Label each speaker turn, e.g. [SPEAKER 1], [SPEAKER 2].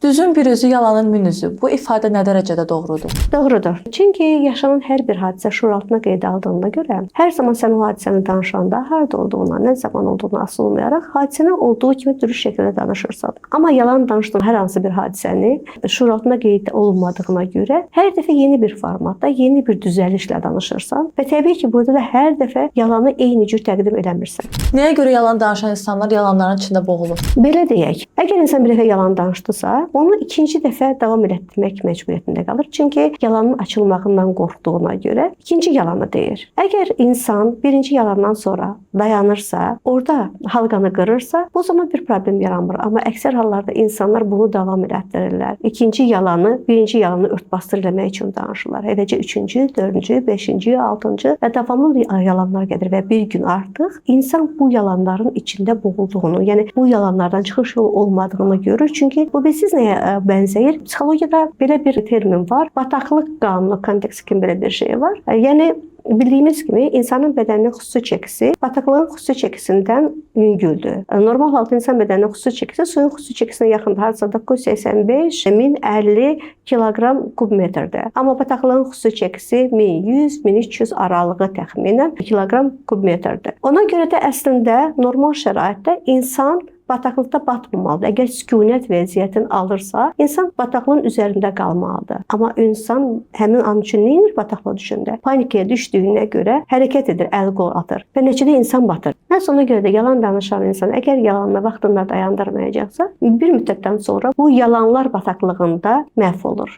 [SPEAKER 1] Düzün bir üzü, yalanın min üzü. Bu ifadə nə dərəcədə doğrudur?
[SPEAKER 2] Doğrudur. Çünki yaşanan hər bir hadisə şuur altına qeydə aldığına görə, hər zaman sən o hadisəni danışanda harda olduğuna, nə zaman olduğuna asılı olmayaraq hadisəni olduğu kimi dürüst şəkildə danışırsan. Amma yalan danışdığın hər hansı bir hadisəni şuur altına qeyd olunmadığına görə hər dəfə yeni bir formatda, yeni bir düzəlişlə danışırsan və təbii ki, burada da hər dəfə yalanı eyni cür təqdim eləmirsən.
[SPEAKER 1] Nəyə görə yalan danışan insanlar yalanların içində boğulur?
[SPEAKER 2] Belə deyək, əgər insan bir dəfə yalan danışdısa, onu ikinci dəfə davam etdirmək məcburiyyətində qalır. Çünki yalanın açılmağından qorxduğuna görə ikinci yalanı deyir. Əgər insan birinci yalandan sonra dayanırsa, orada halqanı qırırsa, o zaman bir problem yaranmır. Amma əksər hallarda insanlar bunu davam etdirirlər. İkinci yalanı, birinci yalanı ört-basdır eləmək üçün danışırlar. Eləcə üçüncü, dördüncü, beşinci, altıncı və davamlı yalanlar gəlir və bir gün artıq insan bu yalanların içində boğulduğunu, yəni bu yalanlardan çıxış yolu olmadığını görür. Çünki bu siz nəyə bənzəyir? Psixologiyada belə bir termin var. Bataqlıq qanunu, kontekst kimi belə bir şey var. Yəni bildiyimiz kimi insanın bədəninin xüsusi çəkisi bataqlığın xüsusi çəkisindən yüngüldür. Normal halda insan bədəninin xüsusi çəkisi suyun xüsusi çəkisinə yaxındır. Hardasa 985 1050 kiloqram kub metrdir. Amma bataqlığın xüsusi çəkisi 1100-1300 aralığı təxminən kiloqram kub metrdir. Ona görə də əslində normal şəraitdə insan bataqlıqda batmamalıdır. Əgər sükunət vəziyyətini alırsa, insan bataqlığın üzərində qalmalıdır. Amma insan həmin an üçün nə edir bataqlığa düşəndə? Panikaya düşdüyünə görə hərəkət edir, əl-qol atır və neçədə insan batır. Məhz ona görə də yalan danışan insan əgər yalanını vaxtında dayandırmayacaqsa, bir müddətdən sonra bu yalanlar bataqlığında məhv olur.